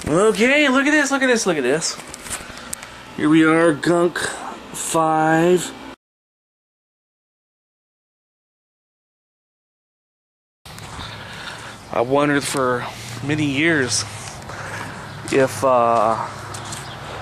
Okay, look at this, look at this, look at this. Here we are, Gunk 5. I wondered for many years if I'd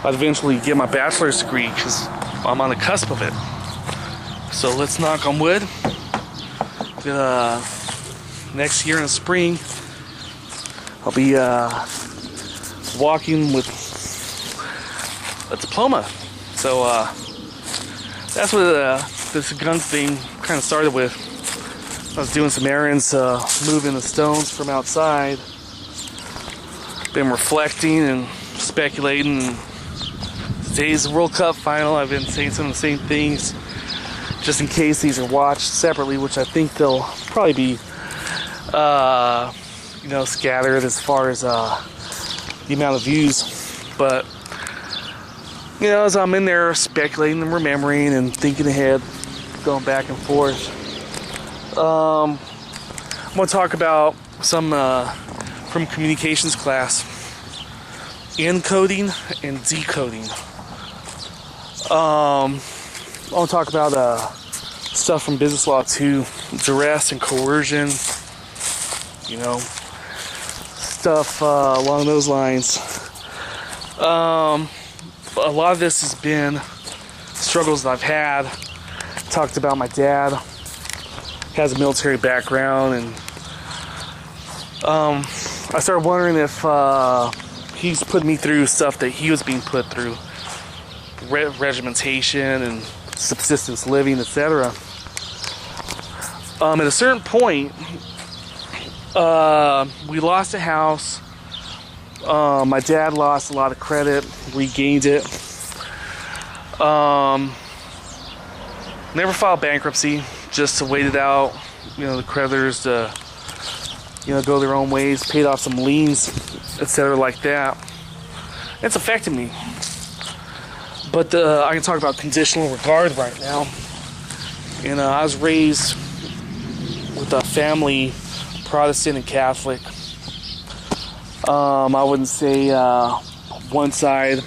eventually get my bachelor's degree, because I'm on the cusp of it. So let's knock on wood. Next year in the spring, I'll be walking with a diploma. So that's what this Gunk thing kind of started with. I was doing some errands, moving the stones from outside. Been reflecting and speculating. Today's World Cup final. I've been saying some of the same things, just in case these are watched separately, which I think they'll probably be, scattered as far as the amount of views. But as I'm in there speculating and remembering and thinking ahead, going back and forth, I'm going to talk about some from communications class: encoding and decoding. I'll talk about stuff from Business Law 2, duress and coercion, stuff along those lines. A lot of this has been struggles that I've had. Talked about my dad. Has a military background, and I started wondering if he's put me through stuff that he was being put through, regimentation and subsistence living, etc. At a certain point, we lost a house. My dad lost a lot of credit, regained it. Never filed bankruptcy, just to wait it out. The creditors to, go their own ways, paid off some liens, etc. like that. It's affected me. But I can talk about conditional regard right now. And I was raised with a family, Protestant and Catholic. I wouldn't say one side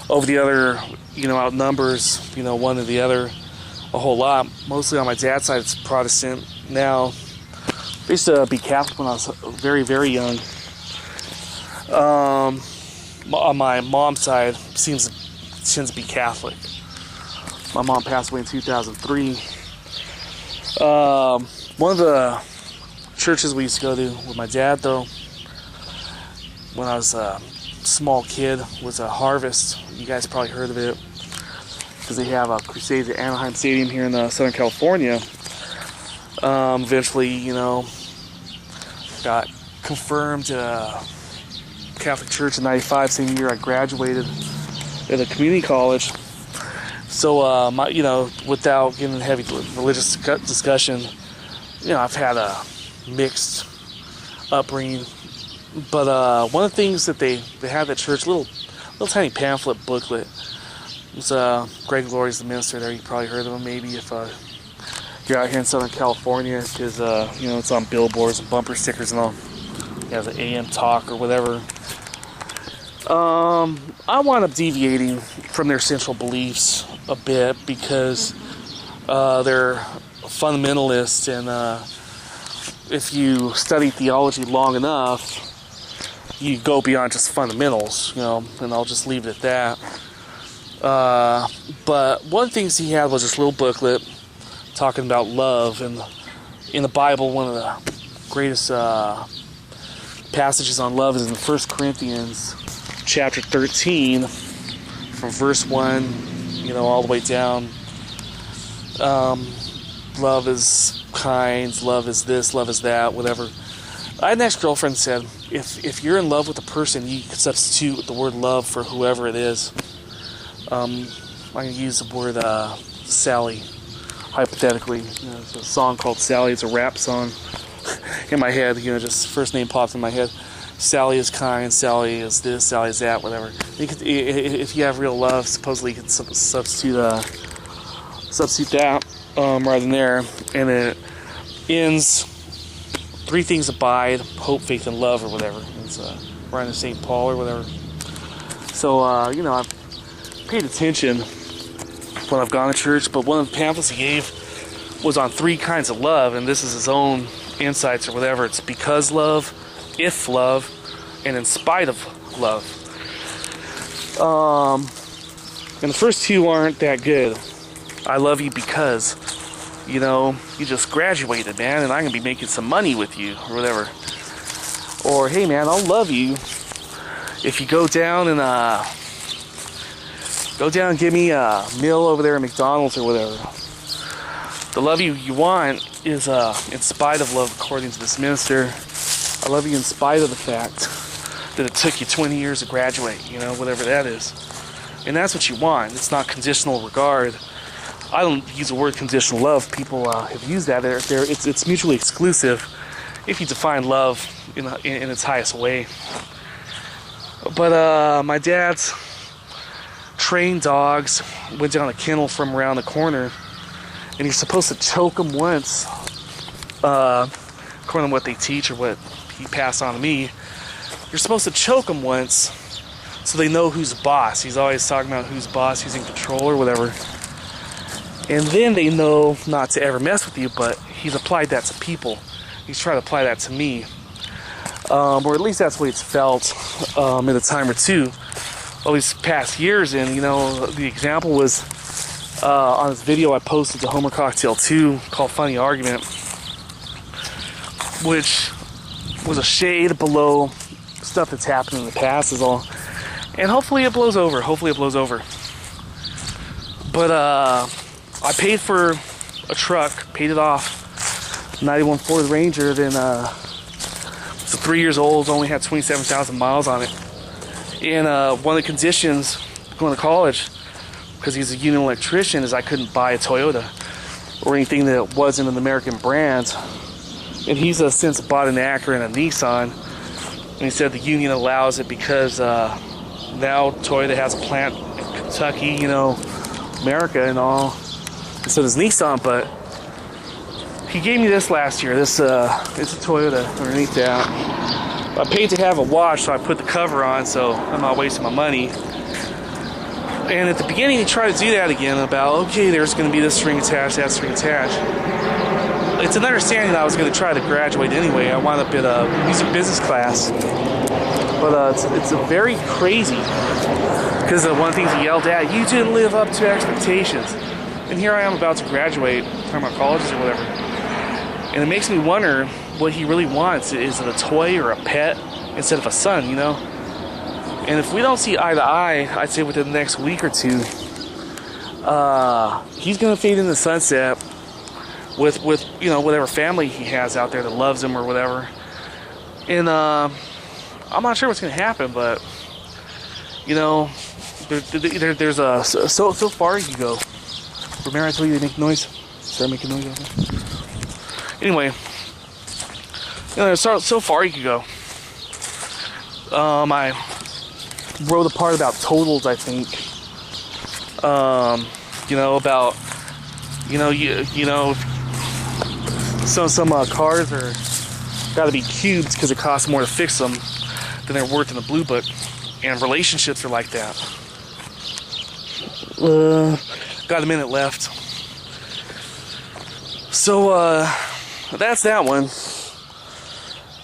over the other, outnumbers, one or the other a whole lot. Mostly on my dad's side, it's Protestant. Now, I used to be Catholic when I was very, very young. On my mom's side, tends to be Catholic. My mom passed away in 2003. One of the churches we used to go to with my dad, though, when I was a small kid, was a Harvest. You guys probably heard of it, because they have a crusade at Anaheim Stadium here in Southern California. Eventually, got confirmed Catholic Church in '95, same year I graduated at a community college. So, without getting into heavy religious discussion, I've had a mixed upbringing. But one of the things that they had at church, little tiny pamphlet booklet. It's Greg Laurie's the minister there. You probably heard of him, maybe, if you're out here in Southern California, because it's on billboards and bumper stickers and all. He has an AM talk or whatever. I wound up deviating from their central beliefs a bit, because they're fundamentalists, and if you study theology long enough, you go beyond just fundamentals, and I'll just leave it at that. But one of the things he had was this little booklet talking about love, and in the Bible, one of the greatest passages on love is in 1 Corinthians chapter 13, from verse 1, all the way down. Love is kind, love is this, love is that, whatever. I had an ex-girlfriend said, if you're in love with a person, you can substitute the word love for whoever it is. I'm going to use the word Sally, hypothetically. There's a song called Sally. It's a rap song in my head. Just first name pops in my head. Sally is kind, Sally is this, Sally is that, whatever. If you have real love, supposedly you can substitute that right in there. And it ends, 3 things abide: hope, faith, and love, or whatever. It's right in St. Paul or whatever. So, you know, I've paid attention when I've gone to church, but one of the pamphlets he gave was on 3 kinds of love, and this is his own insights or whatever. It's because love, if love, and in spite of love. And the first 2 aren't that good. I love you because, you know, you just graduated, man, and I'm going to be making some money with you, or whatever. Or, hey, man, I'll love you if you go down and give me a meal over there at McDonald's or whatever. The love you want is in spite of love, according to this minister. I love you in spite of the fact that it took you 20 years to graduate, you know, whatever that is. And that's what you want. It's not conditional regard. I don't use the word conditional love. People have used that. It's mutually exclusive if you define love in its highest way. But my dad's trained dogs went down a kennel from around the corner, and you're supposed to choke them once, according to what they teach or what he passed on to me. You're supposed to choke them once so they know who's boss. He's always talking about who's boss, who's in control or whatever. And then they know not to ever mess with you, but he's applied that to people. He's trying to apply that to me. Or at least that's the way it's felt in a time or two all these past years. And, you know, the example was on this video I posted to Homer Cocktail 2 called Funny Argument, which was a shade below stuff that's happened in the past is all. And hopefully it blows over. But I paid for a truck, paid it off, 91 Ford Ranger, then it's 3 years old, only had 27,000 miles on it. And one of the conditions going to college, because he's a union electrician, is I couldn't buy a Toyota or anything that wasn't an American brand. And he's since bought an Acura and a Nissan. And he said the union allows it because now Toyota has a plant in Kentucky, you know, America and all. And so does Nissan, but he gave me this last year. This it's a Toyota underneath that. I paid to have a wash, so I put the cover on, so I'm not wasting my money. And at the beginning, he tried to do that again about, okay, there's going to be this string attached, that string attached. It's an understanding that I was going to try to graduate anyway. I wound up in music business class. But it's very crazy, because one of the things he yelled at, you didn't live up to expectations. And here I am about to graduate from our colleges or whatever. And it makes me wonder what he really wants. Is it a toy or a pet instead of a son, you know? And if we don't see eye to eye, I'd say within the next week or two, he's going to fade into the sunset with you know, whatever family he has out there that loves him or whatever. And I'm not sure what's going to happen, but you know, there's a so far you can go. Remember I told you to make noise? Start making noise out there. Anyway, you know, there's so far you can go. I wrote a part about totals, I think. You know, about you know some cars are got to be cubed because it costs more to fix them than they're worth in the blue book, and relationships are like that. Got a minute left, so that's that one.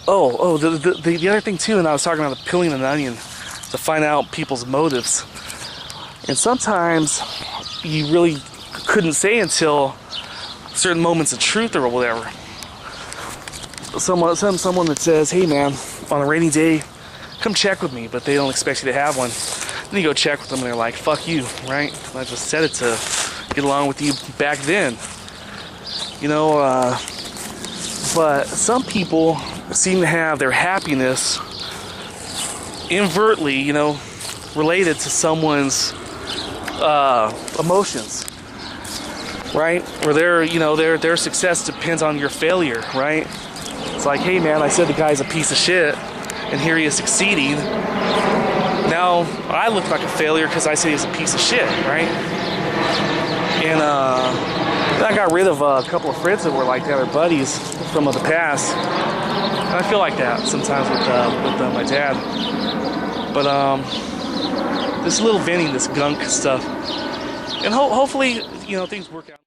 The other thing too, and I was talking about the peeling an onion to find out people's motives, and sometimes you really couldn't say until certain moments of truth or whatever. Someone that says, hey man, on a rainy day, come check with me, but they don't expect you to have one. Then you go check with them and they're like, fuck you, right? I just said it to get along with you back then. You know, but some people seem to have their happiness invertly, you know, related to someone's emotions, right? Or their success depends on your failure, right? It's like, hey man, I said the guy's a piece of shit, and here he is succeeding. Now I look like a failure because I said he's a piece of shit, right? And I got rid of a couple of friends that were like that, or buddies from the past. And I feel like that sometimes with my dad. But this little venting, this gunk stuff, and hopefully, you know, things work out.